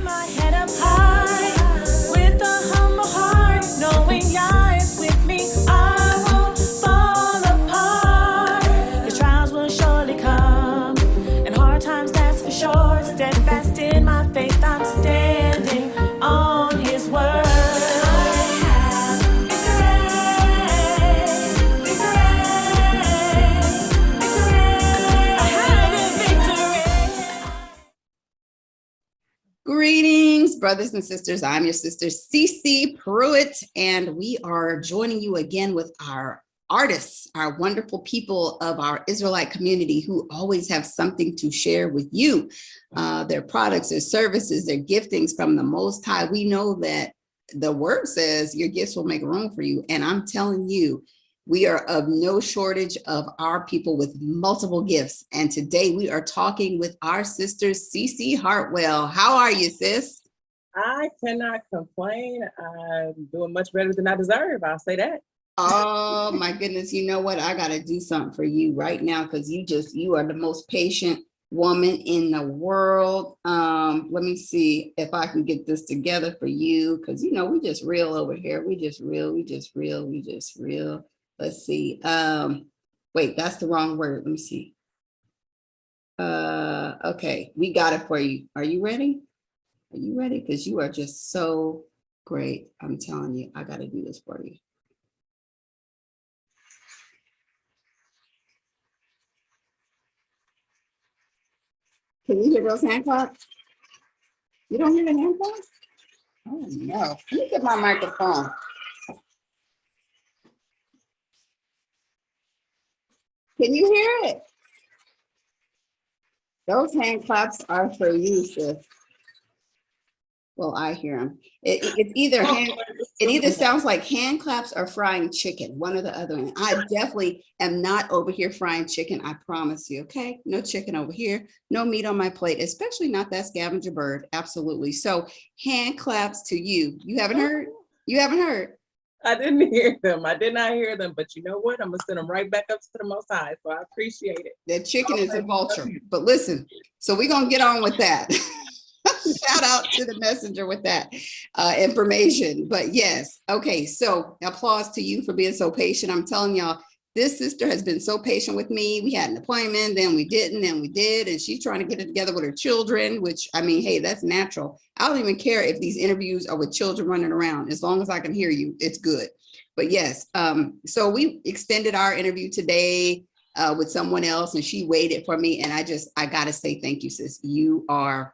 my head up high with a humble heart, knowing Yah is with me. I won't fall apart. The trials will surely come, and hard times, that's for sure. Steadfast in my faith, I'm standing on His word. Greetings, brothers and sisters. I'm your sister, CeCe Pruitt, and we are joining you again with our artists, our wonderful people of our Israelite community who always have something to share with you. Their products, their services, their giftings from the Most High. We know that the word says your gifts will make room for you. And I'm telling you, we are of no shortage of our people with multiple gifts. And today we are talking with our sister, CeCe Hartwell. How are you, sis? I cannot complain. I'm doing much better than I deserve. I'll say that. Oh my goodness. You know what? I got to do something for you right now because you are the most patient woman in the world. Let me see if I can get this together for you because, you know, we just real over here. We just real. Let's see. Wait, that's the wrong word. Let me see. Okay, we got it for you. Are you ready? Are you ready? Because you are just so great. I'm telling you, I got to do this for you. Can you hear those hand claps? You don't hear the hand claps? Oh no. Let me get my microphone. Can you hear it? Those hand claps are for you, sis. Well, I hear them. It either sounds like hand claps or frying chicken, one or the other. And I definitely am not over here frying chicken. I promise you. Okay, no chicken over here, no meat on my plate, especially not that scavenger bird. Absolutely. So hand claps to you. You haven't heard? You haven't heard? I didn't hear them. I did not hear them. But you know what? I'm gonna send them right back up to the Most High. So I appreciate it. That chicken is a vulture. But listen, so we're gonna get on with that. Shout out to the messenger with that information. But yes, okay, so applause to you for being so patient. I'm telling y'all, this sister has been so patient with me. We had an appointment, then we didn't, then we did, and she's trying to get it together with her children, which, I mean, hey, that's natural. I don't even care if these interviews are with children running around. As long as I can hear you, it's good. But yes, so we extended our interview today with someone else, and she waited for me, and I gotta say thank you, sis. You are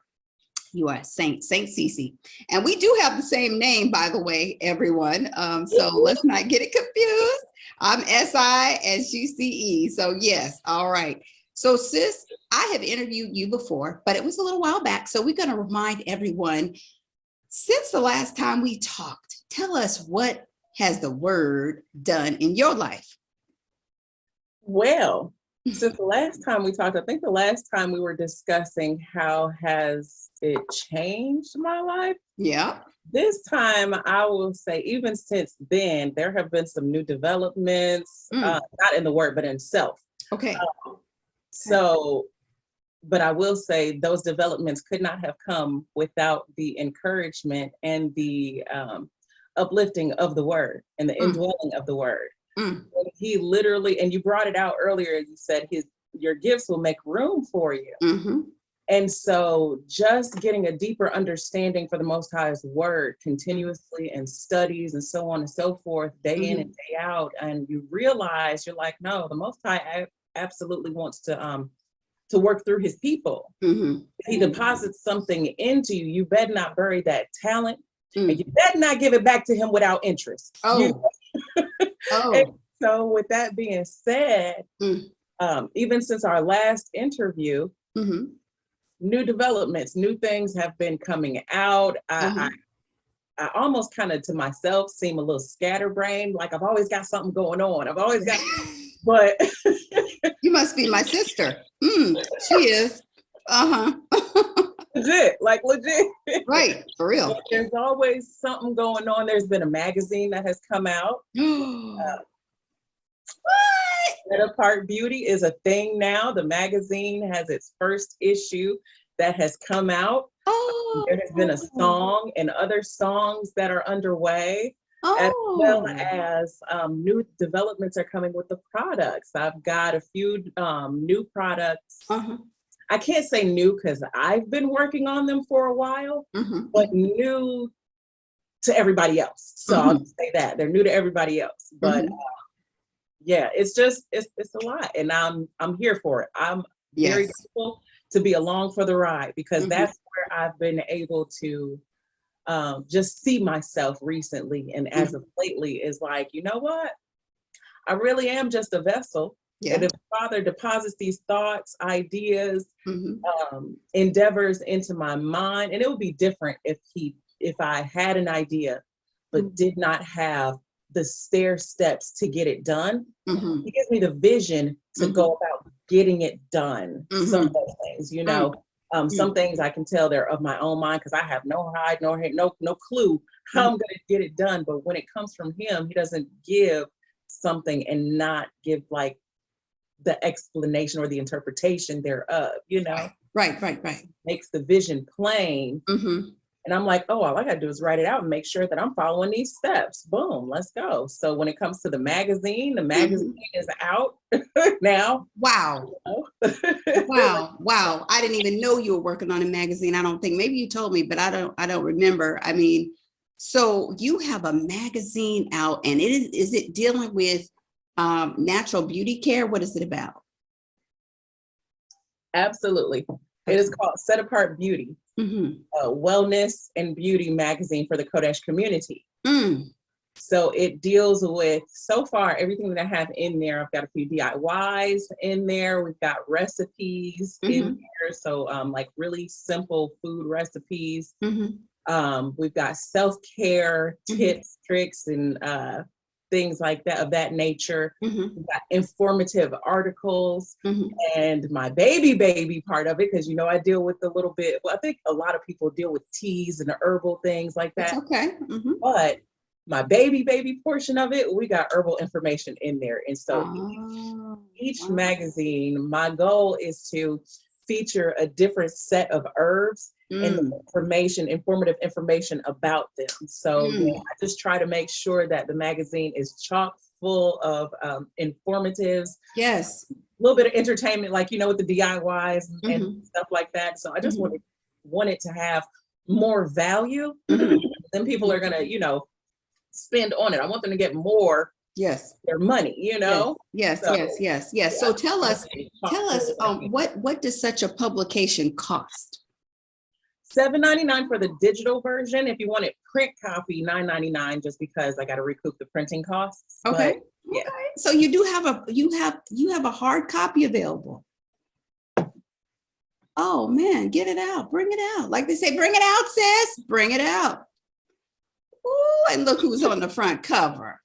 Saint CeCe. And we do have the same name, by the way, everyone. So let's not get it confused. I'm SI and she's CE. So yes, all right. So sis, I have interviewed you before, but it was a little while back. So we're going to remind everyone, since the last time we talked, tell us what has the word done in your life? Well, since the last time we talked, I think the last time we were discussing how has it changed my life. Yeah. This time, I will say, even since then, there have been some new developments, not in the word, but in self. Okay. So, but I will say those developments could not have come without the encouragement and the uplifting of the word and the indwelling of the word. He literally, and you brought it out earlier, you said your gifts will make room for you. Mm-hmm. And so just getting a deeper understanding for the Most High's word continuously and studies and so on and so forth, day in and day out. And you realize you're like, no, the Most High absolutely wants to work through his people. If he deposits something into you, you better not bury that talent. And you better not give it back to him without interest. And so with that being said, even since our last interview, new developments, new things have been coming out. I almost kind of to myself seem a little scatterbrained, like I've always got something going on. I've always got, but you must be my sister. She is. Legit, like legit. Right, for real. There's always something going on. There's been a magazine that has come out. What? Set Apart Beauty is a thing now. The magazine has its first issue that has come out. Oh. There has been a song and other songs that are underway, as well as new developments are coming with the products. I've got a few new products. I can't say new because I've been working on them for a while, but new to everybody else. So I'll just say that they're new to everybody else. But yeah, it's a lot, and I'm here for it. I'm very grateful to be along for the ride, because that's where I've been able to just see myself recently, and as of lately is like, you know what? I really am just a vessel. Yeah. And if Father deposits these thoughts, ideas, endeavors into my mind, and it would be different if I had an idea but did not have the stair steps to get it done. He gives me the vision to go about getting it done. Some of those things, you know, some things I can tell they're of my own mind because I have no hide, no head, no clue how I'm going to get it done. But when it comes from him, he doesn't give something and not give like the explanation or the interpretation thereof, you know? Right. Makes the vision plain. And I'm like, oh, all I gotta do is write it out and make sure that I'm following these steps. Boom, let's go. So when it comes to the magazine is out now. Wow. Wow. I didn't even know you were working on a magazine. I don't think, maybe you told me, but I don't remember. I mean, so you have a magazine out, and is it dealing with natural beauty care? What is it about? Absolutely. It is called Set Apart Beauty, wellness and beauty magazine for the Kodesh community. So it deals with, so far, everything that I have in there. I've got a few DIYs in there. We've got recipes in there. So like really simple food recipes. We've got self-care tips, tricks, and things like that, of that nature. We've got informative articles, and my baby part of it, because you know I deal with a little bit, well, I think a lot of people deal with teas and the herbal things like that. That's okay. But my baby portion of it, we got herbal information in there. And so each magazine, my goal is to feature a different set of herbs and the informative information about them. So I just try to make sure that the magazine is chock full of informatives. Yes. A little bit of entertainment, like, you know, with the DIYs and stuff like that. So I just want it to have more value than people are gonna, you know, spend on it. I want them to get more their money, you know? Yes. So tell us, what does such a publication cost? $7.99 for the digital version. If you want it print copy, $9.99, just because I got to recoup the printing costs. Okay. But, yeah. Okay. So you do have you have a hard copy available. Oh man, get it out, bring it out. Like they say, bring it out, sis, bring it out. Ooh, and look who's on the front cover.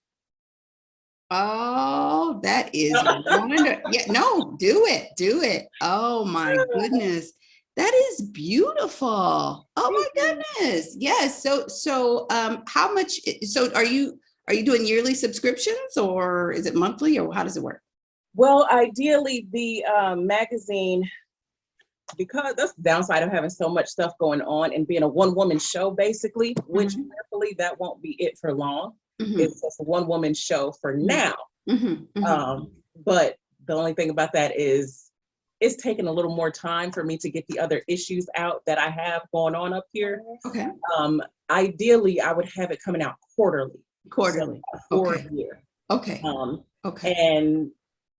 Oh, that is wonderful. Yeah, no, do it. Oh my goodness. That is beautiful. Oh my goodness. Yes. So how much, so are you doing yearly subscriptions, or is it monthly, or how does it work? Well, ideally the magazine, because that's the downside of having so much stuff going on and being a one-woman show, basically, which hopefully that won't be it for long. It's just a one-woman show for now. But the only thing about that is it's taken a little more time for me to get the other issues out that I have going on up here. Okay. Ideally, I would have it coming out quarterly. Quarterly. For a year. Okay. Okay. And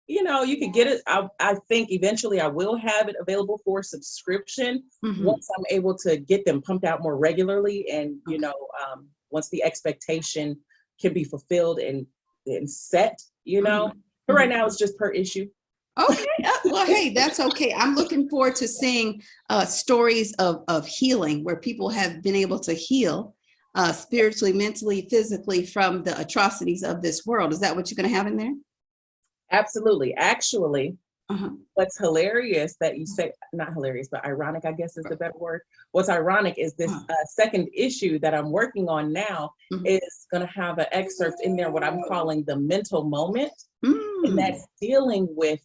you know, you could get it. I think eventually I will have it available for subscription once I'm able to get them pumped out more regularly, and you know, once the expectation can be fulfilled and set, you know. But right now it's just per issue. Okay. Well, hey, that's okay. I'm looking forward to seeing stories of healing, where people have been able to heal spiritually, mentally, physically from the atrocities of this world. Is that what you're going to have in there? Absolutely. Actually, what's hilarious that you say, not hilarious, but ironic, I guess is the better word. What's ironic is this second issue that I'm working on now is going to have an excerpt in there, what I'm calling the mental moment. And that's dealing with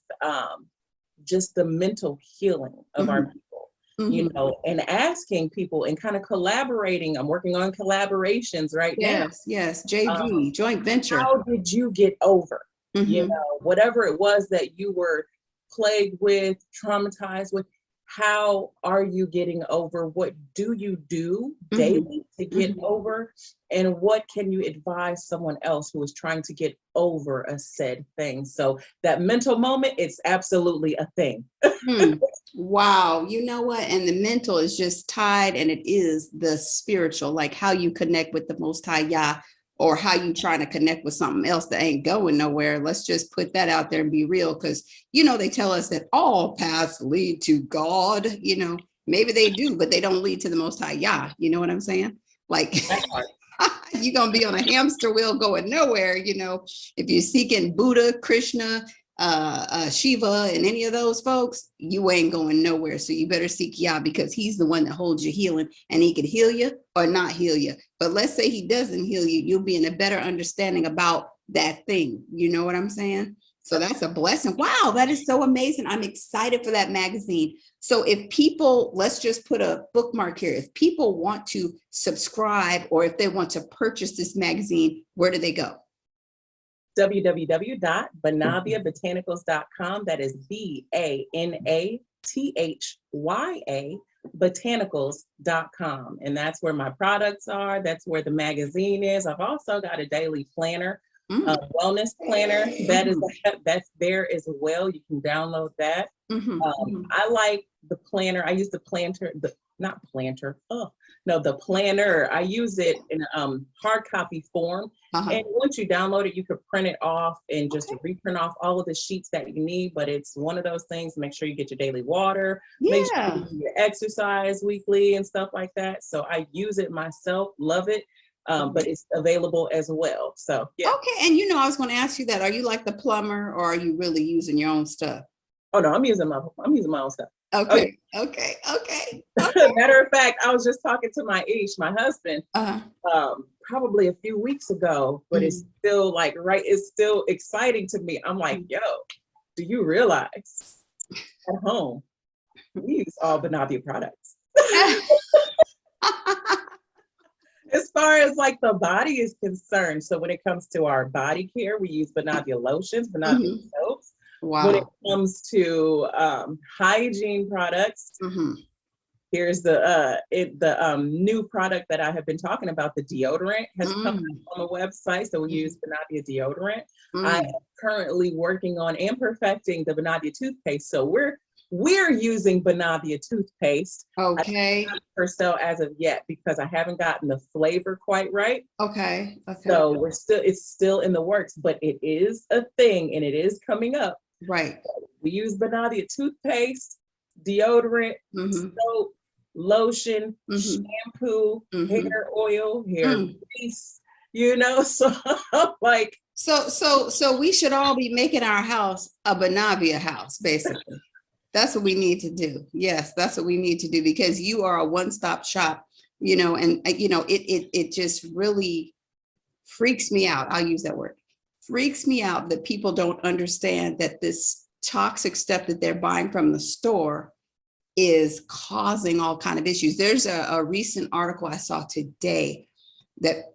just the mental healing of our people. you Mhm. know, and asking people and kind of collaborating. I'm working on collaborations right now. Yes, yes, Um, JV, joint venture. how did you get over, you Mhm. know, whatever it was that you were plagued with, traumatized with? How are you getting over? What do you do Mhm. daily to get Mhm. over? And what can you advise someone else who is trying to get over a said thing? So that mental moment, it's absolutely a thing. Hmm. Wow. You know what? And the mental is just tied, and it is the spiritual, like how you connect with the Most High Yah, or how you trying to connect with something else that ain't going nowhere. Let's just put that out there and be real, because they tell us that all paths lead to God. Maybe they do, but they don't lead to the Most High Yah. You know what I'm saying? Like That part. you're gonna be on a hamster wheel going nowhere. If you're seeking Buddha, Krishna, Shiva, and any of those folks, you ain't going nowhere. So you better seek Yah, because he's the one that holds your healing, and he could heal you or not heal you. But let's say he doesn't heal you, you'll be in a better understanding about that thing. You know what I'm saying? So that's a blessing. Wow, that is so amazing. I'm excited for that magazine. So if people, let's just put a bookmark here. If people want to subscribe, or if they want to purchase this magazine, where do they go? www.banaviabotanicals.com. That is BANATHYA botanicals.com. And that's where my products are. That's where the magazine is. I've also got a daily planner, a wellness planner that's there as well. You can download that. I like the planner. I use the planter, not planter. Oh, no, the planner. I use it in hard copy form. And once you download it, you could print it off and just reprint off all of the sheets that you need. But it's one of those things. Make sure you get your daily water. Make sure you do your exercise weekly and stuff like that. So I use it myself. Love it. But it's available as well. So yeah. Okay, and I was going to ask you that. Are you like the plumber, or are you really using your own stuff? Oh no, I'm using my own stuff. Okay, okay, okay. Matter of fact, I was just talking to my husband, probably a few weeks ago, but it's still like, it's still exciting to me. I'm like, yo, do you realize at home we use all Benavia products? As far as like the body is concerned. So when it comes to our body care, we use Benavia lotions, Benavia soaps. Wow. When it comes to hygiene products, here's the new product that I have been talking about. The deodorant has come out on the website, so we use Benavia deodorant. I am currently working on and perfecting the Benavia toothpaste. So we're using Benavia toothpaste. Okay. For sale as of yet, because I haven't gotten the flavor quite right. Okay. Okay. So it's still in the works, but it is a thing and it is coming up. Right. We use Benavia toothpaste, deodorant, soap, lotion, shampoo, hair oil, hair grease, so like. So we should all be making our house a Benavia house, basically. That's what we need to do. Yes, that's what we need to do, because you are a one-stop shop, and it just really freaks me out. I'll use that word. Freaks me out that people don't understand that this toxic stuff that they're buying from the store is causing all kind of issues. There's a recent article I saw today that,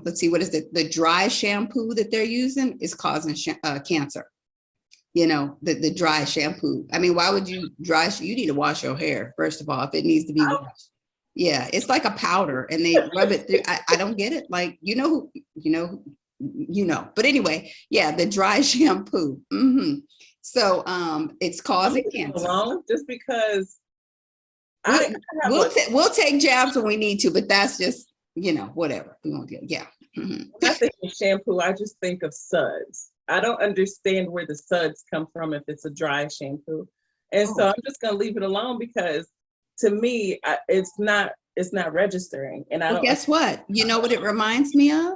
let's see, what is it? The dry shampoo that they're using is causing cancer. The dry shampoo. I mean, why would you you need to wash your hair, first of all, if it needs to be washed. Yeah, it's like a powder and they rub it through. I don't get it. Like, but anyway, yeah, the dry shampoo. So it's causing cancer. Alone, just because we'll take jabs when we need to, but that's just, whatever. We won't get, yeah. When I think of shampoo, I just think of suds. I don't understand where the suds come from if it's a dry shampoo. And so I'm just going to leave it alone, because to me, it's not registering. And I don't. Guess what? You know what it reminds me of?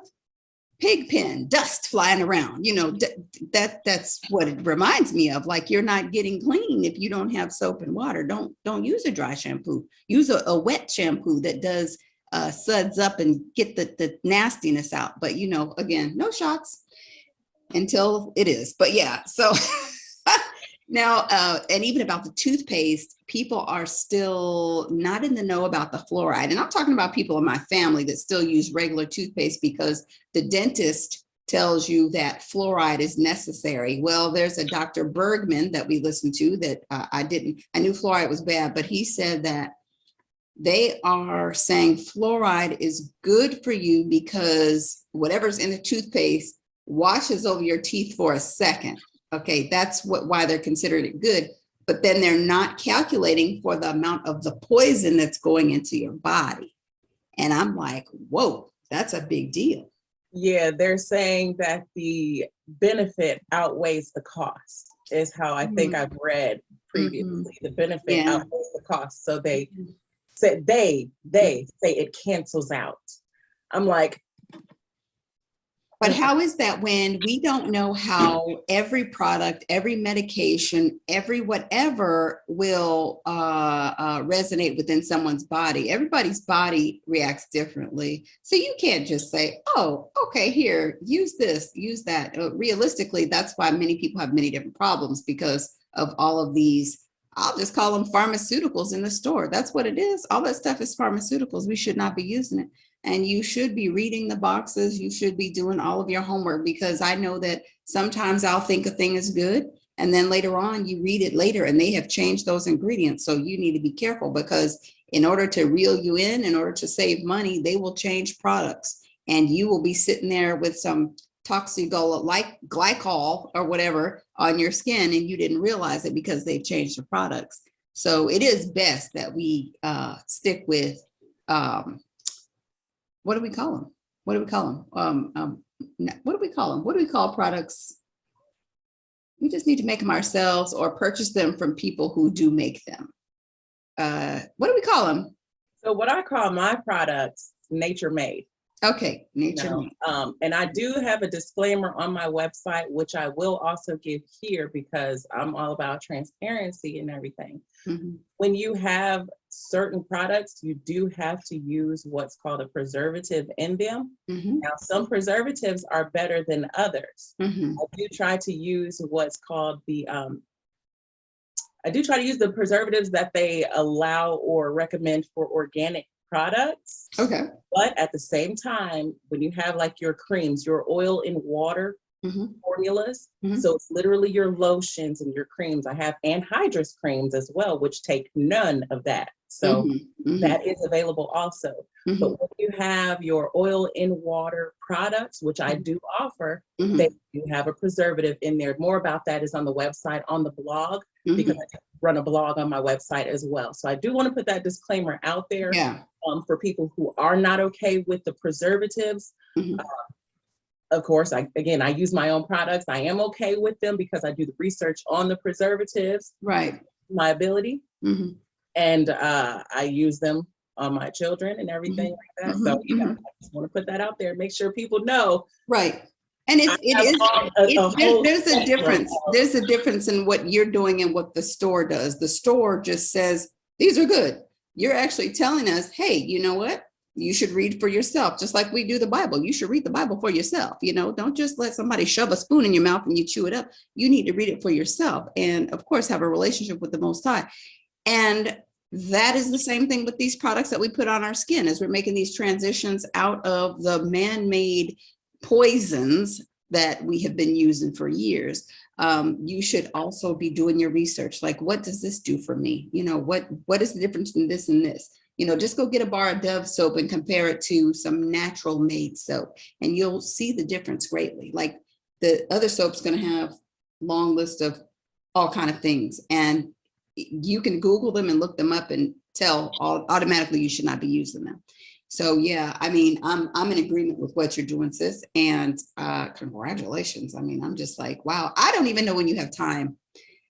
Pig pen, dust flying around. That's what it reminds me of. Like, you're not getting clean if you don't have soap and water. Don't use a dry shampoo. Use a wet shampoo that does suds up and get the nastiness out. But again, no shots until it is. But yeah, so Now, and even about the toothpaste, people are still not in the know about the fluoride. And I'm talking about people in my family that still use regular toothpaste because the dentist tells you that fluoride is necessary. Well, there's a Dr. Bergman that we listened to that I knew fluoride was bad, but he said that they are saying fluoride is good for you because whatever's in the toothpaste washes over your teeth for a second. Okay, that's why they're considering it good, but then they're not calculating for the amount of the poison that's going into your body. And I'm like, whoa, that's a big deal. Yeah, they're saying that the benefit outweighs the cost, is how I think I've read previously. The benefit outweighs the cost. So they said they say it cancels out. I'm like, but how is that when we don't know how every product, every medication, every whatever will resonate within someone's body? Everybody's body reacts differently. So you can't just say, oh, okay, here, use this, use that. Realistically, that's why many people have many different problems because of all of these, I'll just call them pharmaceuticals in the store. That's what it is. All that stuff is pharmaceuticals. We should not be using it. And you should be reading the boxes. You should be doing all of your homework because I know that sometimes I'll think a thing is good. And then later on, you read it later and they have changed those ingredients. So you need to be careful because in order to reel you in order to save money, they will change products. And you will be sitting there with some like glycol or whatever on your skin and you didn't realize it because they've changed the products. So it is best that we stick with what do we call them? What do we call them? What do we call them? What do we call products? We just need to make them ourselves or purchase them from people who do make them. What do we call them? So what I call my products, nature made. Okay, nature made. And I do have a disclaimer on my website, which I will also give here because I'm all about transparency and everything. When you have certain products, you do have to use what's called a preservative in them. Now, some preservatives are better than others. I do try to use what's called the, I do try to use the preservatives that they allow or recommend for organic products. Okay. But at the same time, when you have like your creams, your oil in water formulas, so it's literally your lotions and your creams. I have anhydrous creams as well, which take none of that. So that is available also. But when you have your oil in water products, which I do offer, they do have a preservative in there. More about that is on the website, on the blog, because I run a blog on my website as well. So I do want to put that disclaimer out there for people who are not okay with the preservatives. Of course, I use my own products. I am okay with them because I do the research on the preservatives, my ability. And I use them on my children and everything like that. So, I just want to put that out there, make sure people know. Right. And there's a difference. There's a difference in what you're doing and what the store does. The store just says, these are good. You're actually telling us, hey, you know what? You should read for yourself, just like we do the Bible. You should read the Bible for yourself. Don't just let somebody shove a spoon in your mouth and you chew it up. You need to read it for yourself. And of course, have a relationship with the Most High. And that is the same thing with these products that we put on our skin as we're making these transitions out of the man-made poisons that we have been using for years. You should also be doing your research. Like, what does this do for me? What is the difference in this and this? Just go get a bar of Dove soap and compare it to some natural made soap and you'll see the difference greatly. Like the other soap's going to have long list of all kind of things and you can Google them and look them up and tell automatically you should not be using them. So yeah, I'm in agreement with what you're doing, sis, and congratulations. I'm just like, wow, I don't even know when you have time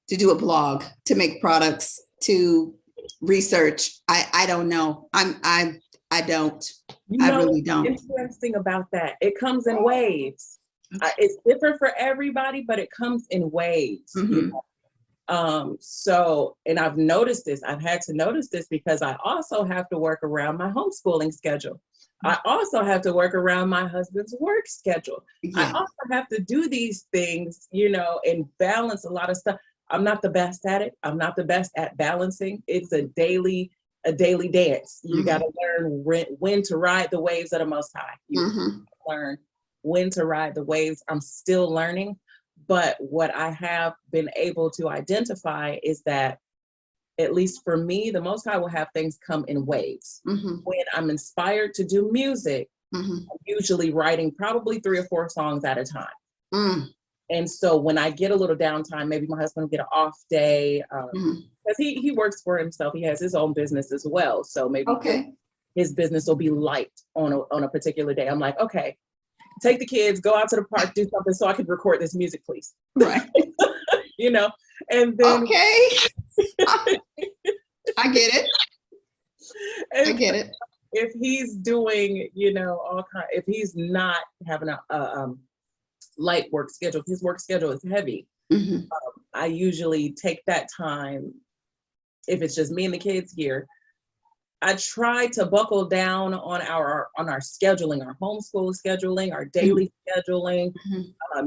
to do a blog, to make products, to research. I don't know. I don't. I really don't. Interesting about that. It comes in waves. It's different for everybody, but it comes in waves. So, and I've noticed this, I've had to notice this because I also have to work around my homeschooling schedule. I also have to work around my husband's work schedule. I also have to do these things, and balance a lot of stuff. I'm not the best at it. I'm not the best at balancing. It's a daily dance. You got to learn when to ride the waves of the Most High. You learn when to ride the waves. I'm still learning, but what I have been able to identify is that, at least for me, the Most High will have things come in waves. When I'm inspired to do music, I'm usually writing probably 3 or 4 songs at a time. And so when I get a little downtime, maybe my husband will get an off day, because he works for himself. He has his own business as well. So maybe his business will be light on a particular day. I'm like, okay, take the kids, go out to the park, do something so I can record this music, please. Right. You know, and then I get it. I get it. If he's doing, you know, if he's not having a light work schedule, if his work schedule is heavy, I usually take that time. If it's just me and the kids here, I try to buckle down on our scheduling, our homeschool scheduling, our daily scheduling.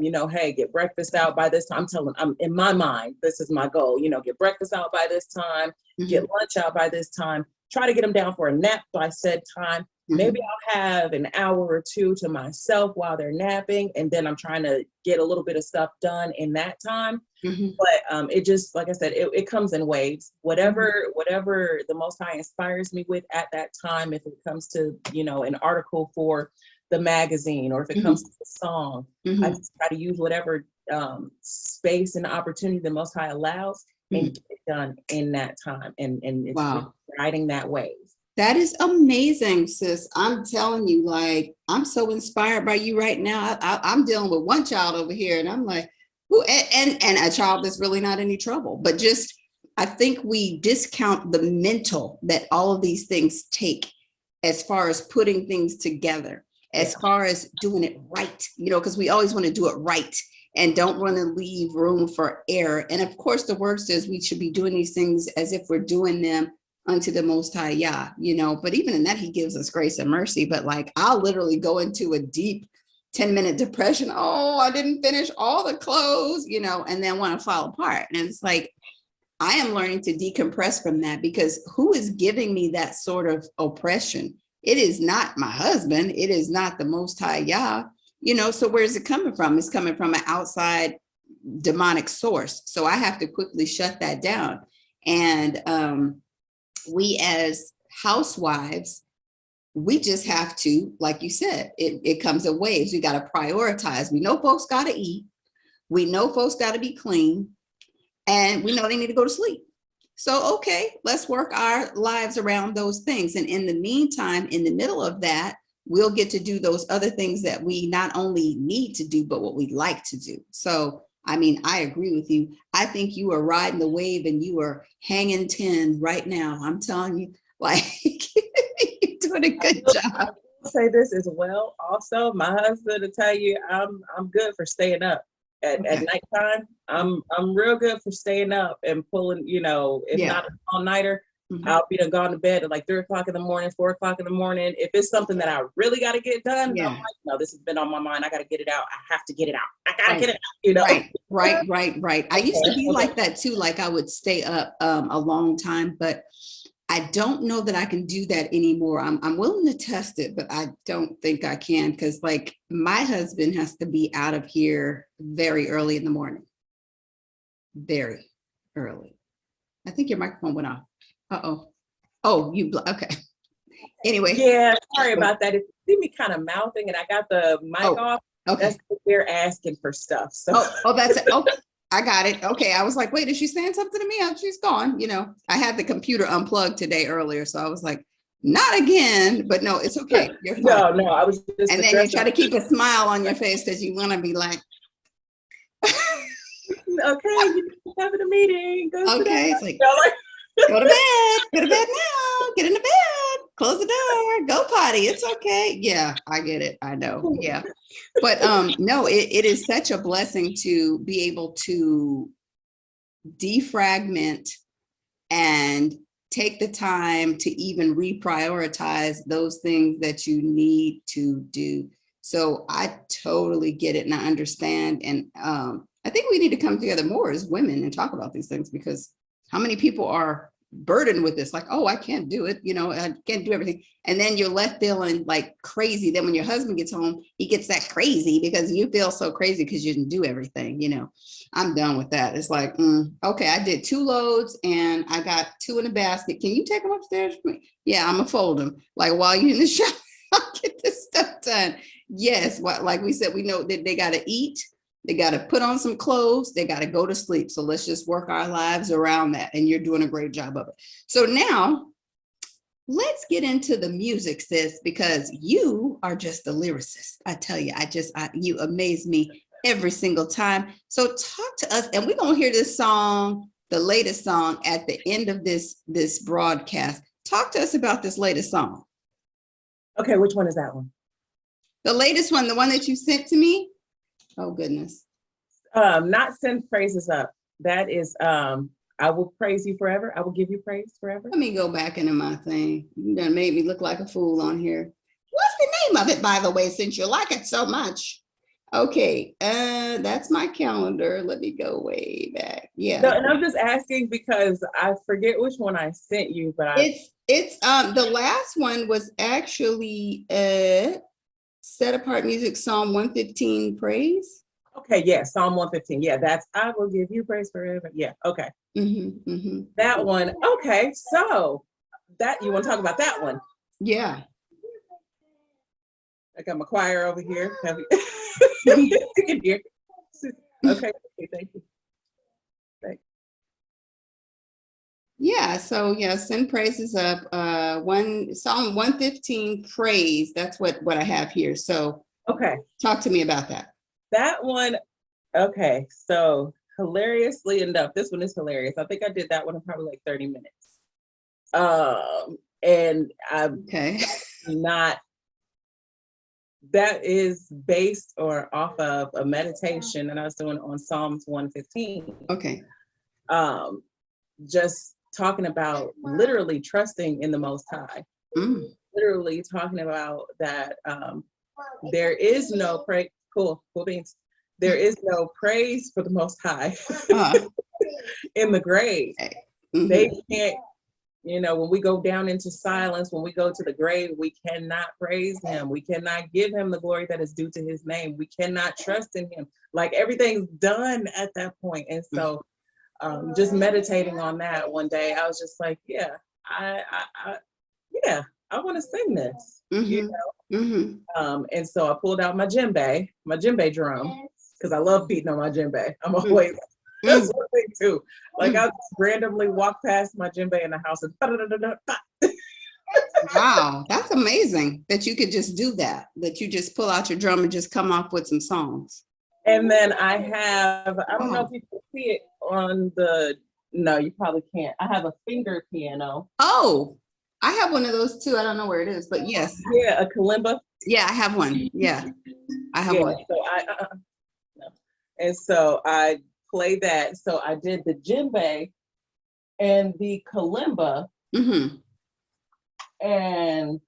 You know, hey, get breakfast out by this time. I'm in my mind, this is my goal. You know, get breakfast out by this time, get lunch out by this time. Try to get them down for a nap by said time. Maybe I'll have an hour or 2 to myself while they're napping, and then I'm trying to get a little bit of stuff done in that time. But it just, like I said, it comes in waves. Whatever the Most High inspires me with at that time, if it comes to, you know, an article for the magazine, or if it comes to a song, I just try to use whatever space and opportunity the Most High allows and get it done in that time. And it's riding that wave. That is amazing, sis. I'm telling you, like, I'm so inspired by you right now. I'm dealing with one child over here, and I'm like, ooh, and a child that's really not any trouble. But just, I think we discount the mental that all of these things take, as far as putting things together, as far as doing it right, you know, because we always want to do it right and don't want to leave room for error. And of course, the word says we should be doing these things as if we're doing them unto the Most High, Yah, you know, but even in that, he gives us grace and mercy. But like, I'll literally go into a deep 10-minute depression. Oh, I didn't finish all the clothes, you know, and then want to fall apart. And it's like, I am learning to decompress from that, because who is giving me that sort of oppression? It is not my husband. It is not the Most High, Yah, you know, so where's it coming from? It's coming from an outside demonic source. So I have to quickly shut that down. And, we as housewives, we just have to, like you said, it comes in waves. We got to prioritize. We know folks got to eat. We know folks got to be clean, and we know they need to go to sleep. So, okay, let's work our lives around those things. And in the meantime, in the middle of that, we'll get to do those other things that we not only need to do, but what we like to do. So, I mean, I agree with you. I think you are riding the wave and you are hanging 10 right now. I'm telling you, like, you're doing a good job. I'll say this as well. Also, my husband will tell you, I'm good for staying up at nighttime. I'm real good for staying up and pulling, you know, if not an all-nighter, I'll be done gone to bed at like 3 o'clock in the morning, 4 o'clock in the morning. If it's something that I really got to get done, I'm like, no, this has been on my mind. I got to get it out. I have to get it out. I got to get it out, you know? Right. I used to be like that too. Like, I would stay up a long time, but I don't know that I can do that anymore. I'm willing to test it, but I don't think I can, because like, my husband has to be out of here very early in the morning. Very early. I think your microphone went off. Oh, okay. Anyway. Yeah, sorry about that. If you see me kind of mouthing and I got the mic off, that's because they're asking for stuff. So that's it. Oh, I got it. Okay. I was like, wait, is she saying something to me? Oh, she's gone. You know, I had the computer unplugged today earlier, so I was like, not again. But no, it's okay. You're fine. No, I was just. And then you try to keep a smile on your face because you want to be like. Okay, you're having a meeting. Okay, it's like. Go to bed now, get in the bed, close the door, go potty. It's okay. Yeah, I get it. I know. Yeah. But no, it is such a blessing to be able to defragment and take the time to even reprioritize those things that you need to do. So I totally get it and I understand. And I I think we need to come together more as women and talk about these things, because how many people are burdened with this? Like, oh, I can't do it. I can't do everything. And then you're left feeling like crazy. Then when your husband gets home, he gets that crazy because you feel so crazy because you didn't do everything. I'm done with that. It's like, okay, I did 2 loads and I got 2 in a basket. Can you take them upstairs for me? Yeah, I'm gonna fold them. Like while you're in the shop, I'll get this stuff done. Yes, like we said, we know that they got to eat. They got to put on some clothes. They got to go to sleep. So let's just work our lives around that. And you're doing a great job of it. So now let's get into the music, sis, because you are just a lyricist. I tell you, you amaze me every single time. So talk to us, and we're going to hear this song, the latest song, at the end of this broadcast. Talk to us about this latest song. Okay, which one is that one? The latest one, the one that you sent to me. Oh, goodness. Not send praises up. That is, I will praise you forever. I will give you praise forever. Let me go back into my thing. You done made me look like a fool on here. What's the name of it, by the way, since you like it so much? Okay, that's my calendar. Let me go way back. Yeah. No, and I'm just asking because I forget which one I sent you, but it's the last one was actually Set Apart Music, Psalm 115, Praise. Okay, yeah, Psalm 115. Yeah, that's I will give you praise forever. Yeah, okay. That one. Okay, so that you want to talk about that one? Yeah. I got my choir over here. You can hear. Okay, thank you. Yeah, so yeah, send praises up. Psalm 115, praise. That's what I have here. So okay, talk to me about that. That one. Okay, so hilariously enough, this one is hilarious. I think I did that one in probably like 30 minutes. And I'm not. That is based or off of a meditation that I was doing on Psalms 115. Okay. Just talking about literally trusting in the Most High. Literally talking about that there is no praise. Cool beans. There is no praise for the Most High in the grave. They can't. When we go down into silence, when we go to the grave, we cannot praise him. We cannot give him the glory that is due to his name. We cannot trust in him. Like everything's done at that point. And so just meditating on that one day, I was just like, yeah, I want to sing this, and so I pulled out my djembe drum, because I love beating on my djembe. I'm always, that's one thing too. Like I'll just randomly walk past my djembe in the house and wow, that's amazing that you could just do that you just pull out your drum and just come up with some songs. And then I don't know if you can see it on no, you probably can't. I have a finger piano. Oh, I have one of those too. I don't know where it is, but yes. Yeah, a kalimba. Yeah, I have one. Yeah, I have one. So no. And so I played that. So I did the djembe and the kalimba. And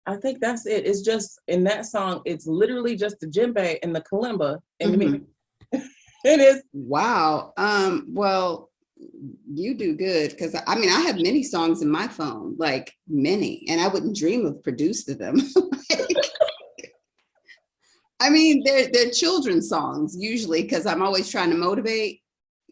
I think that's it. It's just in that song, it's literally just the djembe and the kalimba and me. It is. Wow. Well, you do good, because I have many songs in my phone, like many, and I wouldn't dream of producing them. They're children's songs usually, because I'm always trying to motivate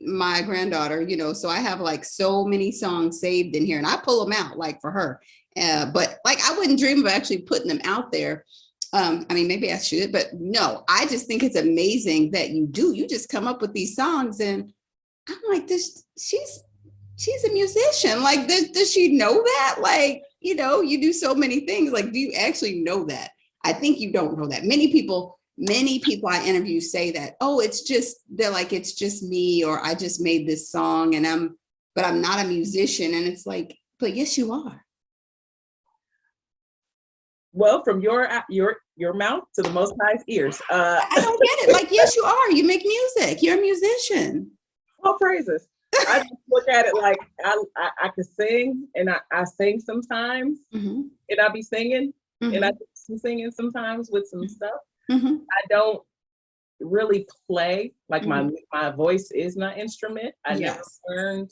my granddaughter, so I have like so many songs saved in here, and I pull them out like for her. But like I wouldn't dream of actually putting them out there. Maybe I should, but no, I just think it's amazing that you just come up with these songs, and I'm like, she's a musician. Like, does she know that? Like, you do so many things. Like, do you actually know that? I think you don't know that. Many people I interview say that, they're like, it's just me, or I just made this song but I'm not a musician. And it's like, but yes, you are. Well, from your mouth to the Most High's ears. I don't get it. Like, yes, you are. You make music. You're a musician. All praises. I just look at it like I can sing, and I sing sometimes, and I be singing, and I be singing sometimes with some stuff. I don't really play. Like Mhm. my voice is my instrument. I never Yes. learned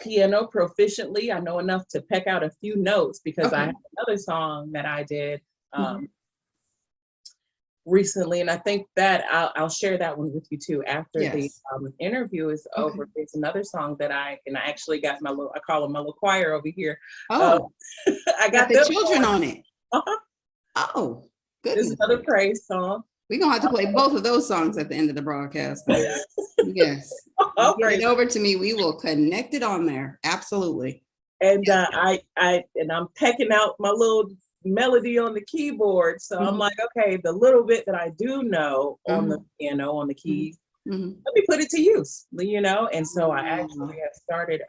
piano proficiently. I know enough to peck out a few notes because I Okay. have another song that I did Mhm. recently, and I think that I'll share that one with you too after the Yes. interview is Okay. over. There's another song that I actually got my little, I call them my little choir over here. Uh, Oh, I got got the them children on it. going. Oh, There's goodness. another praise song. We're gonna have to play both of those songs at the end of the broadcast. Yes. All Get it praise. over to me. We will connect it on there. Absolutely. And Yes. I'm pecking out my little melody on the keyboard. So I'm Mhm. like, okay, the little bit that I do know on the Mhm. piano, on the Mhm. keys, Mhm. let me put it to use, And so I Wow. actually have started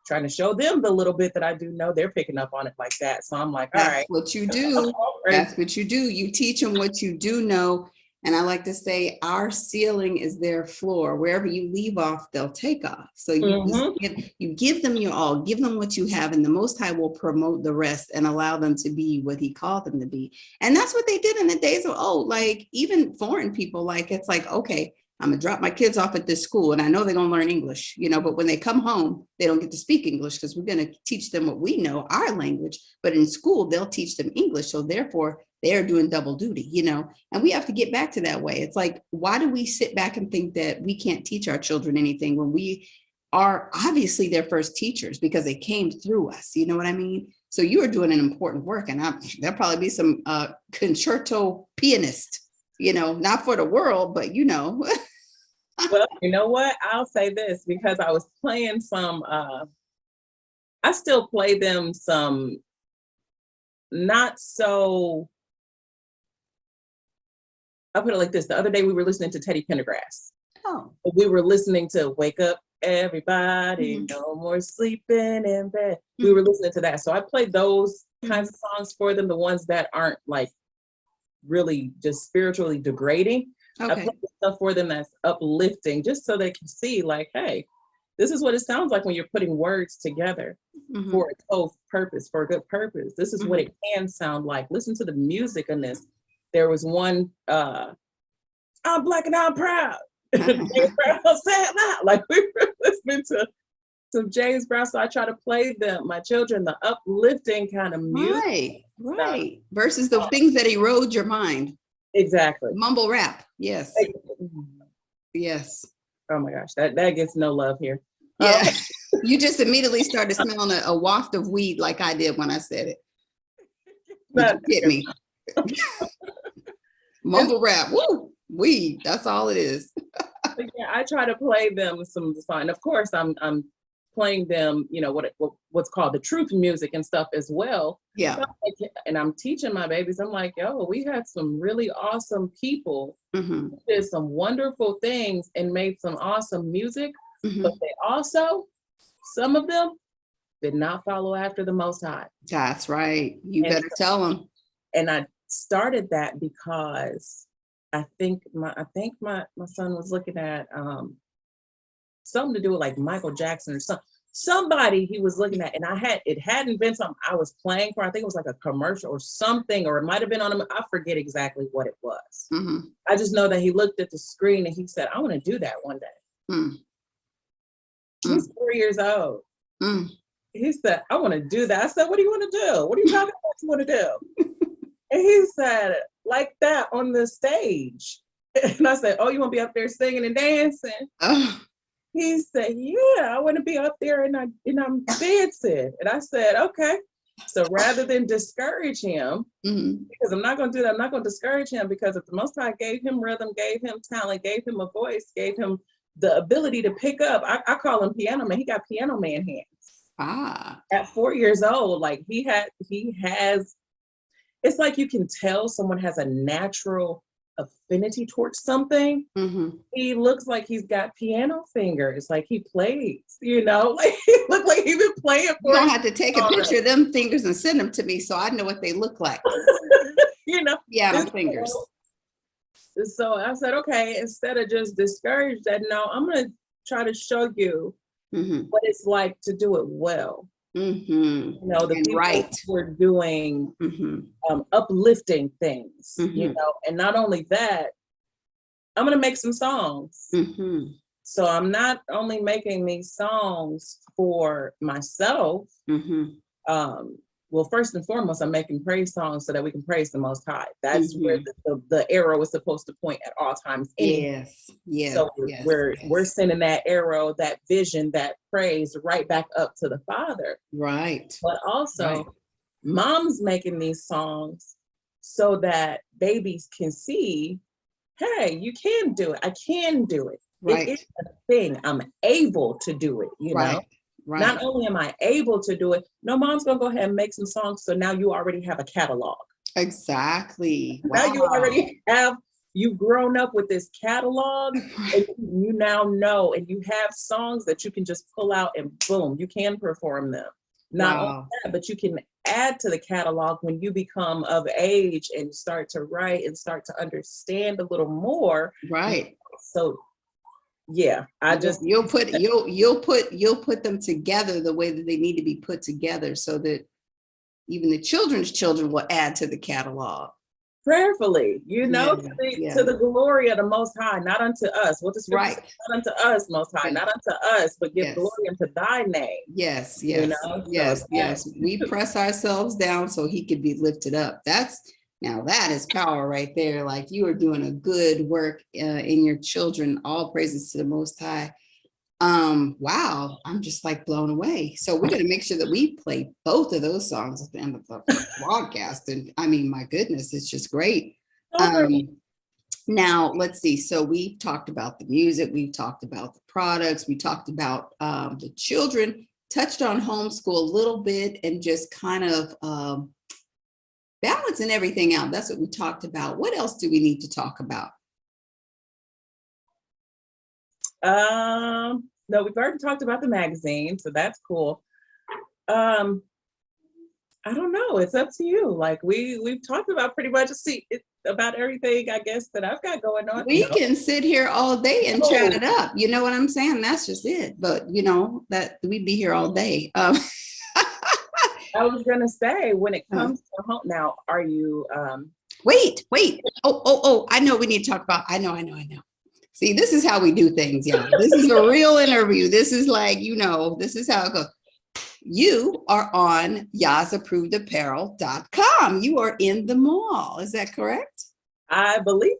trying to show them the little bit that I do know. They're picking up on it like that. So I'm like, all That's right. what you do. All praise. That's what you do. You teach them what you do know. And I like to say, our ceiling is their floor. Wherever you leave off, they'll take off. So Mhm. you give them your all, give them what you have, and the Most High will promote the rest and allow them to be what He called them to be. And that's what they did in the days of old. Like even foreign people, like it's like, okay, I'm gonna drop my kids off at this school, and I know they're gonna learn English, but when they come home, they don't get to speak English because we're gonna teach them what we know, our language. But in school, they'll teach them English, so therefore they're doing double duty, And we have to get back to that way. It's like, why do we sit back and think that we can't teach our children anything when we are obviously their first teachers because they came through us? You know what I mean? So you are doing an important work, and there'll probably be some concerto pianist, not for the world, but Well, you know what? I'll say this because I was playing some, I still play them some not so, I'll put it like this. The other day we were listening to Teddy Pendergrass. Oh. We were listening to Wake Up Everybody, Mhm. No More Sleeping in Bed. We Mhm. were listening to that. So I played those kinds Mhm. of songs for them, the ones that aren't like really just spiritually degrading. I Okay. play stuff for them that's uplifting just so they can see like, hey, this is what it sounds like when you're putting words together Mhm. for a whole purpose, for a good purpose. This is what Mhm. it can sound like. Listen to the music in this. There was one, I'm Black and I'm proud. James Brown say it loud. Like we were listening to some James Brown. So I try to play them, my children, the uplifting kind of music. Right, Stuff. right. Versus the things that erode your mind. Exactly. Mumble rap. Yes. Yes. Oh my gosh, that gets no love here. Yeah. You just immediately started smelling a waft of weed like I did when I said it. You just hit me. Mumble rap. Woo. Weed. That's all it is. Yeah, I try to play them some song. And of course, I'm playing them, what's called the truth music and stuff as well. Yeah. And I'm teaching my babies. I'm like, yo, we had some really awesome people Mm-hmm. who did some wonderful things and made some awesome music, Mm-hmm. but they also, some of them did not follow after the Most High. That's right. You And better tell them. And I started that because I think my son was looking at something to do with like Michael Jackson or somebody he was looking at, and it hadn't been something I was playing for. I think it was like a commercial or something, or it might have been on I forget exactly what it was. Mm-hmm. I just know that he looked at the screen and he said, I want to do that one day. Mm. He's 4 years old. Mm. He said, I want to do that. I said, what do you want to do? What are you talking about you want to do? And he said, like that on the stage. And I said, oh, you want to be up there singing and dancing? Oh. He said, yeah, I want to be up there and I'm dancing. And I said, okay. So rather than discourage him, Mm-hmm. because I'm not going to do that, I'm not going to discourage him, because if the Most High gave him rhythm, gave him talent, gave him a voice, gave him the ability to pick up, I call him piano man. He got piano man hands. Ah. At 4 years old, like he has, it's like you can tell someone has a natural affinity towards something. Mm-hmm. He looks like he's got piano fingers, like he plays, like he looked like he's been playing for. You don't have to take a picture of them fingers and send them to me so I know what they look like. Piano fingers. So I said, okay, instead of just discourage that, no, I'm going to try to show you what it's like to do it well. Mm-hmm. The and people right. who are doing uplifting things, and not only that, I'm going to make some songs. Mm-hmm. So I'm not only making these songs for myself. Mm-hmm. Well, first and foremost, I'm making praise songs so that we can praise the Most High. That's where Mm-hmm. the arrow is supposed to point at all times. Yes. Yes. So Yes. we're sending that arrow, that vision, that praise right back up to the Father. Right. But also, mom's making these songs so that babies can see, hey, you can do it. I can do it. Right. It is a thing. I'm able to do it, you know? Right. Not only am I able to do it, no, mom's gonna go ahead and make some songs. So now you already have a catalog. Exactly. Now Wow. you already have, you've grown up with this catalog, and you now know, and you have songs that you can just pull out and boom, you can perform them. Not only that, but you can add to the catalog when you become of age and start to write and start to understand a little more. Right. So yeah, you'll put them together the way that they need to be put together, so that even the children's children will add to the catalog. Prayerfully, you know, to the glory of the Most High, not unto us. What the scripture says, not unto us, Most High, not unto us, but give glory unto thy name. Yes, you know? yes. We press ourselves down so he could be lifted up. Now that is power right there. Like, you are doing a good work in your children. All praises to the Most High. Wow, I'm just like blown away. So we're going to make sure that we play both of those songs at the end of the broadcast. And I mean, my goodness, it's just great. Now let's see. So we talked about the music, we've talked about the products, we talked about the children, touched on homeschool a little bit, and just kind of balancing everything out. That's what we talked about. What else do we need to talk about? No, we've already talked about the magazine, so that's cool. I don't know. It's up to you. Like, we've talked about pretty much about everything, I guess, that I've got going on. We can sit here all day and chat it up. You know what I'm saying? That's just it. But you know that we'd be here all day. I was gonna say, when it comes to home, now, are you? Wait. Oh! I know we need to talk about. I know. See, this is how we do things, y'all. This is a real interview. This is like, this is how it goes. You are on yazapprovedapparel.com. You are in the mall. Is that correct? I believe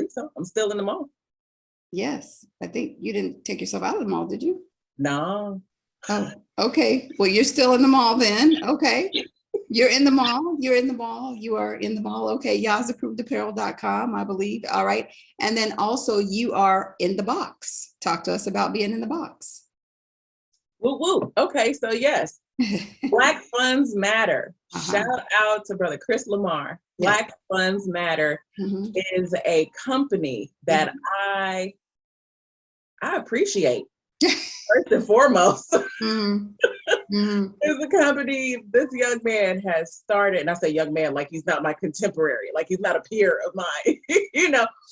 so. I'm still in the mall. Yes. I think you didn't take yourself out of the mall, did you? No. Oh, okay. Well, you're still in the mall then. Okay. You're in the mall. You are in the mall. Okay. yazapprovedapparel.com, I believe. All right. And then also you are in the box. Talk to us about being in the box. Woo woo. Okay. So yes, Black Funds Matter. Shout out to Brother Chris Lamar. Black Funds Matter is a company that I appreciate. First and foremost, is a company this young man has started, and I say young man like he's not my contemporary, like he's not a peer of mine.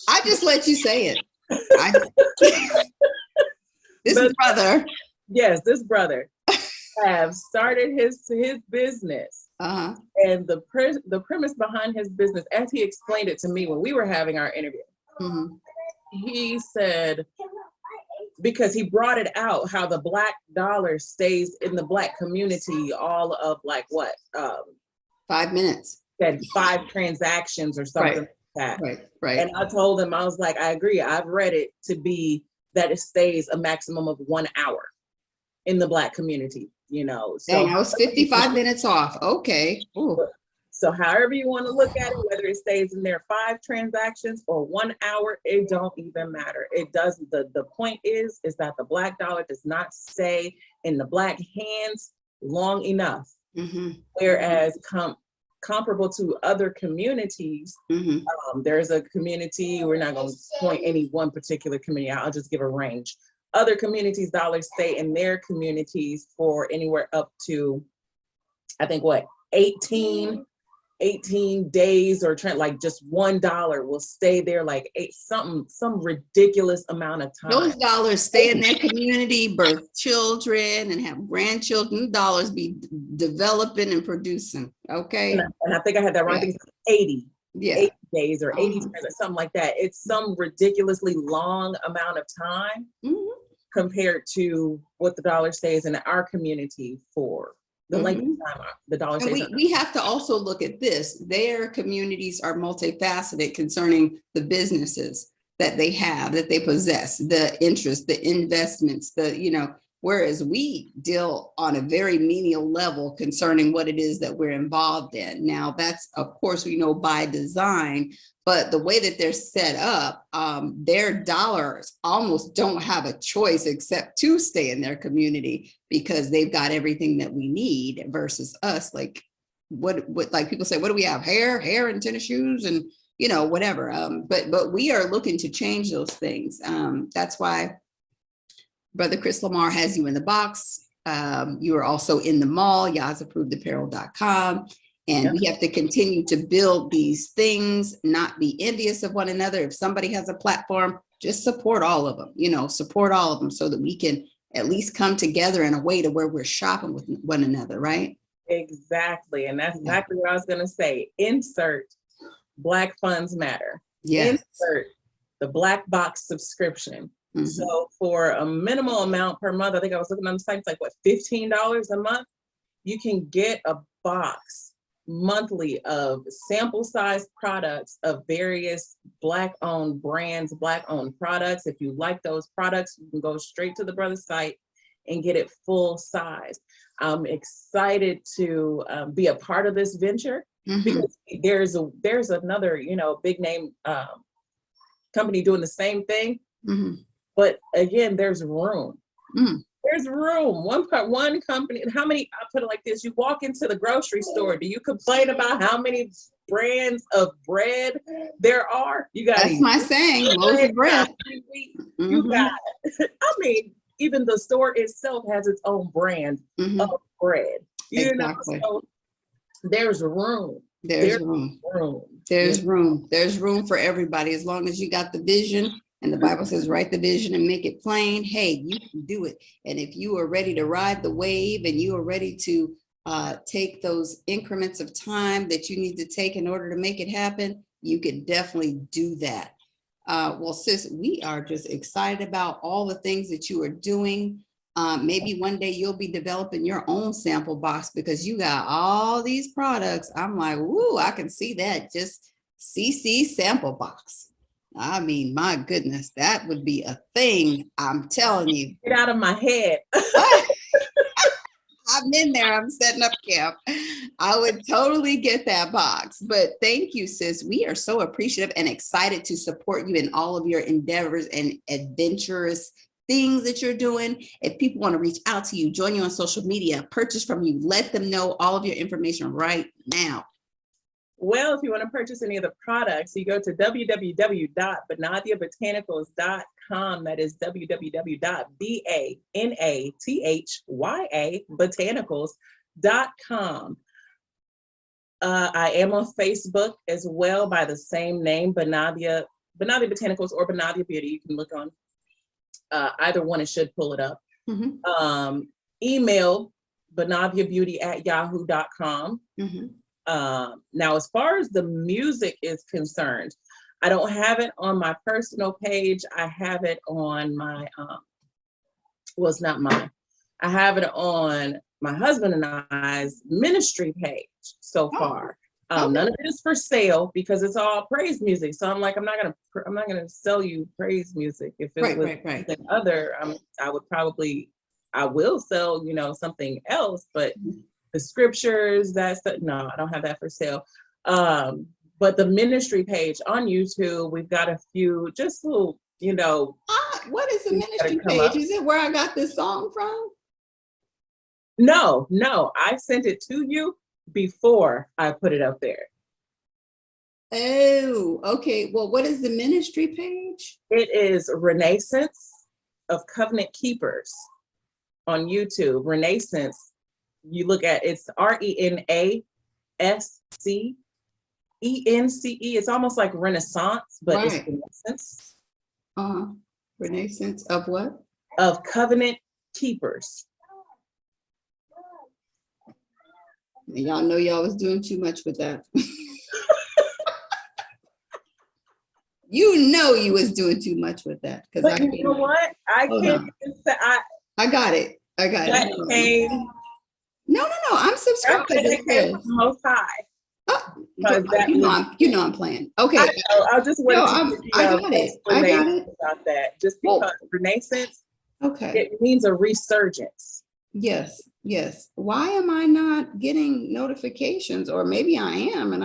I just let you say it. This brother. Yes, this brother have started his business. And the premise behind his business, as he explained it to me when we were having our interview, he said, because he brought it out how the Black dollar stays in the Black community all of 5 minutes. Said 5 transactions or something like that. Right. And I told him, I was like, I agree. I've read it to be that it stays a maximum of 1 hour in the Black community, So dang, I was 55 minutes off. Okay. Ooh. So however you want to look at it, whether it stays in there 5 transactions or 1 hour, it don't even matter. It doesn't. The point is that the Black dollar does not stay in the Black hands long enough. Whereas comparable to other communities, there's a community, we're not going to point any one particular community out, I'll just give a range. Other communities, dollars stay in their communities for anywhere up to, I think, 18 days, or like just $1 will stay there like some ridiculous amount of time. Those dollars stay in their community, birth children and have grandchildren. Dollars be developing and producing. Okay. And I think I had that wrong. I think it's 80. 80 days or 80 days or something like that. It's some ridiculously long amount of time compared to what the dollar stays in our community for. The length of time the dollar And stays. we have to also look at this. Their communities are multifaceted concerning the businesses that they have, that they possess, the interest, the investments, whereas we deal on a very menial level concerning what it is that we're involved in. Now, that's, of course, we know by design, but the way that they're set up, their dollars almost don't have a choice except to stay in their community because they've got everything that we need versus us. Like what like people say, what do we have? Hair and tennis shoes and whatever. But we are looking to change those things. That's why Brother Chris Lamar has you in the box. You are also in the mall, YahsApprovedApparel.com. And we have to continue to build these things, not be envious of one another. If somebody has a platform, just support all of them, support all of them so that we can at least come together in a way to where we're shopping with one another, right? Exactly. And that's exactly what I was going to say. Insert Black Funds Matter. Yes. Insert the Black Box subscription. So for a minimal amount per month, I think I was looking on the site, it's like what, $15 a month? You can get a box monthly of sample size products of various Black-owned brands, Black-owned products. If you like those products, you can go straight to the brother's site and get it full size. I'm excited to be a part of this venture because there's another, big name company doing the same thing. But again, there's room. There's room. One company, how many, I'll put it like this, you walk into the grocery store, do you complain about how many brands of bread there are? You got That's my saying, loaves of bread. You got I mean, even the store itself has its own brand of bread. Exactly. So there's room. There's room. There's room. There's room for everybody as long as you got the vision. And the Bible says, write the vision and make it plain. Hey, you can do it. And if you are ready to ride the wave and you are ready to take those increments of time that you need to take in order to make it happen, you can definitely do that. Well, sis, we are just excited about all the things that you are doing. Maybe one day you'll be developing your own sample box because you got all these products. I'm like, woo, I can see that. Just CeCe sample box. I mean, my goodness, that would be a thing. I'm telling you. Get out of my head. I'm in there. I'm setting up camp. I would totally get that box. But thank you, sis. We are so appreciative and excited to support you in all of your endeavors and adventurous things that you're doing. If people want to reach out to you, join you on social media, purchase from you, let them know all of your information right now. Well, if you want to purchase any of the products, you go to www.banathiabotanicals.com. That is www.banathybotanicals.com. I am on Facebook as well by the same name, Banathia Botanicals or Banathia Beauty. You can look on either one, it should pull it up. Email banathiabeauty@yahoo.com. Now, as far as the music is concerned, I don't have it on my personal page. I have it on my, well, it's not mine. I have it on my husband and I's ministry page so far. None of it is for sale because it's all praise music. So I'm like, I'm not gonna sell you praise music. If it was something other, I will sell, something else, but the scriptures, no, I don't have that for sale. But the ministry page on YouTube, we've got a few, just little, what is the ministry page? Is it where I got this song from? No, I sent it to you before I put it up there. Oh, okay. Well, what is the ministry page? It is Renaissance of Covenant Keepers on YouTube. Renaissance, you look at, it's RENASCENCE. It's almost like Renaissance, but it's Renaissance. Renaissance of what? Of Covenant Keepers. Y'all know y'all was doing too much with that. You know you was doing too much with that because But you know what? I Hold can't on. even say I got it. I got that it. came. No, no, no. I'm subscribed. That It came from says. the Most High. Oh, Because that you know was, I'm playing. Okay. I know, I just No, wanted to give you I a got it. I got explanation it. about that. Just Well, because Renaissance, okay. it means a resurgence. Yes, yes. Why am I not getting notifications? Or maybe I am, and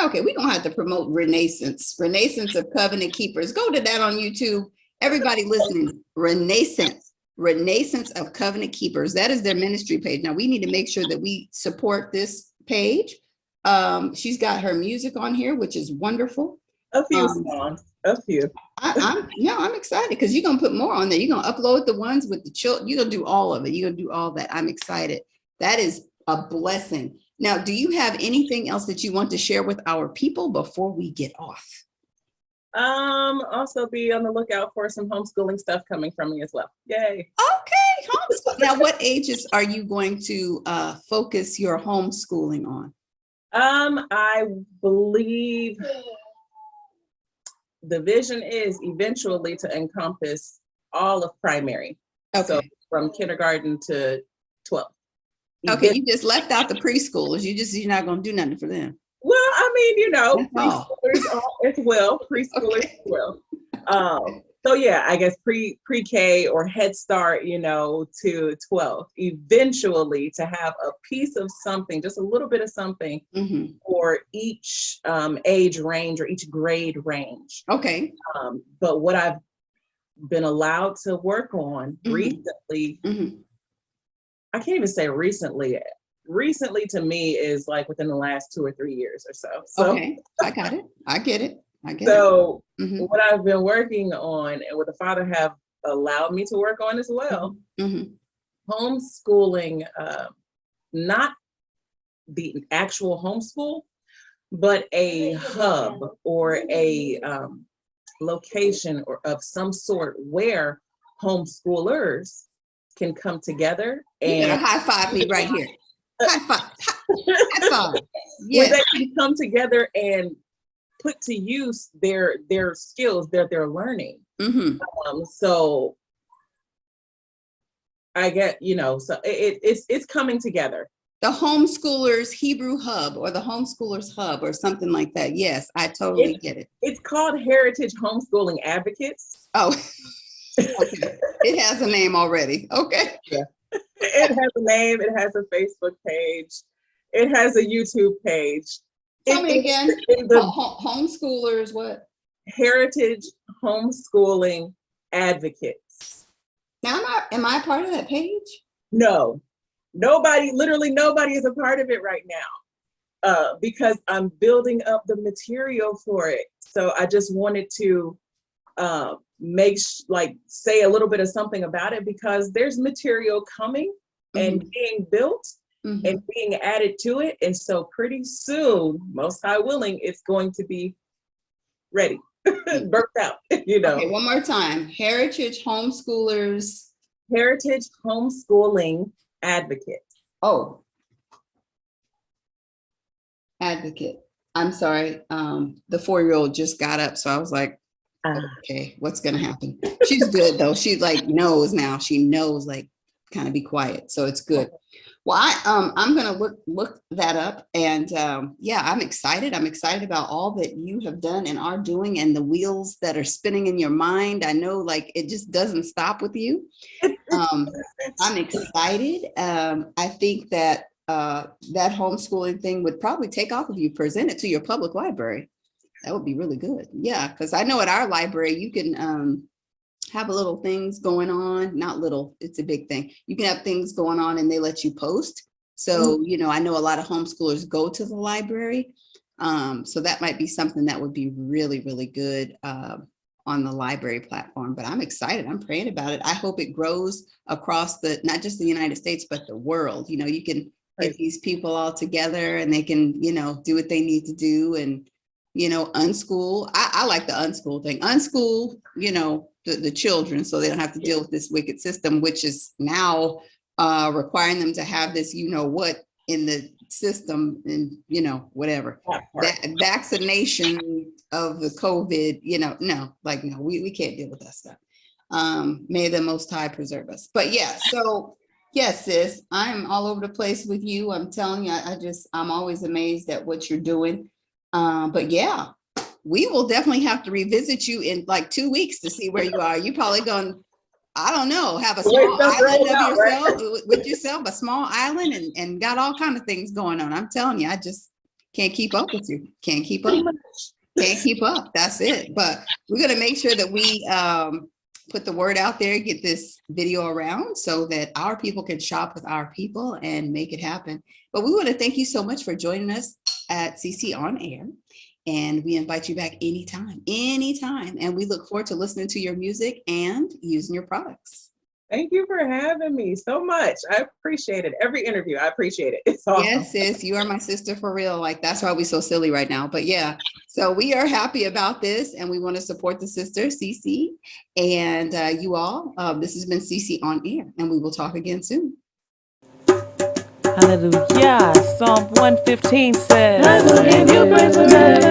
okay, we're gonna have to promote Renaissance of Covenant Keepers. Go to that on YouTube. Everybody listening, Renaissance of Covenant Keepers. That is their ministry page. Now we need to make sure that we support this page. She's got her music on here, which is wonderful. A few songs, a few. I'm excited because you're gonna put more on there. You're gonna upload the ones with the children. You're gonna do all of it. You're gonna do all that. I'm excited. That is a blessing. Now, do you have anything else that you want to share with our people before we get off? Also be on the lookout for some homeschooling stuff coming from me as well. Yay. Okay, homeschool. Now, what ages are you going to focus your homeschooling on? I believe the vision is eventually to encompass all of primary. Okay. So from kindergarten to 12. Okay, you just left out the preschoolers. You're not going to do nothing for them. Well, I mean, That's preschoolers as well. Preschoolers as well. So yeah, I guess pre-K or Head Start, to 12. Eventually to have a piece of something, just a little bit of something for each age range or each grade range. Okay. But what I've been allowed to work on recently, I can't even say recently. Recently to me is like within the last 2 or 3 years or so. Okay, I got it. I get it. So what I've been working on and what the Father have allowed me to work on as well, homeschooling, not the actual homeschool, but a hub or a location or of some sort where homeschoolers can come together and and high five me right here. High five. High five. Where Yes. they can come together and put to use their skills that they're learning. So I get, so it's coming together. The homeschoolers Hebrew hub or the homeschoolers hub or something like that. Yes, I totally get it. It's called Heritage Homeschooling Advocates. Oh, okay. It has a name already. Okay. Yeah. It has a name. It has a Facebook page. It has a YouTube page. Tell me again. Homeschoolers what? Heritage Homeschooling Advocates. Now, am I part of that page? No. Literally nobody is a part of it right now because I'm building up the material for it. So I just wanted to say a little bit of something about it because there's material coming and being built and being added to it. And so pretty soon, most high willing, it's going to be ready, birthed out, Okay, one more time. Heritage Homeschooling Advocates. Oh. Advocate. I'm sorry. The 4-year-old just got up. So I was like, okay, what's going to happen? She's good though. She knows now. She knows kind of be quiet. So it's good. Well, I'm going to look that up and I'm excited. I'm excited about all that you have done and are doing and the wheels that are spinning in your mind. I know it just doesn't stop with you. I'm excited. I think that that homeschooling thing would probably take off if you present it to your public library. That would be really good. Yeah, because I know at our library, you can have little things going on, not little, it's a big thing. You can have things going on and they let you post. So, I know a lot of homeschoolers go to the library. So that might be something that would be really, really good on the library platform, but I'm excited. I'm praying about it. I hope it grows across not just the United States, but the world. You can get these people all together and they can, do what they need to do and, unschool. I like the unschool thing. Unschool, the children so they don't have to deal with this wicked system, which is now requiring them to have this, what in the system and, whatever. That part. Vaccination of the COVID, no, we can't deal with that stuff. May the Most High preserve us. But yeah, so yes, sis, I'm all over the place with you. I'm telling you, I'm always amazed at what you're doing. But yeah, we will definitely have to revisit you in like 2 weeks to see where you are. You probably gonna, I don't know, have a small island of yourself with yourself, a small island, and got all kind of things going on. I'm telling you, I just can't keep up with you. Can't keep up. Can't keep up. That's it. But we're gonna make sure that we put the word out there, get this video around so that our people can shop with our people and make it happen. But we want to thank you so much for joining us at CeCe On Air. And we invite you back anytime. And we look forward to listening to your music and using your products. Thank you for having me so much. I appreciate it. Every interview, I appreciate it. It's awesome. Yes, sis, you are my sister for real. Like, that's why we're so silly right now. But yeah, so we are happy about this and we want to support the sister, CeCe. And you all, this has been CeCe On Air, and we will talk again soon. Hallelujah. Psalm 115 says, I will give you praise forever.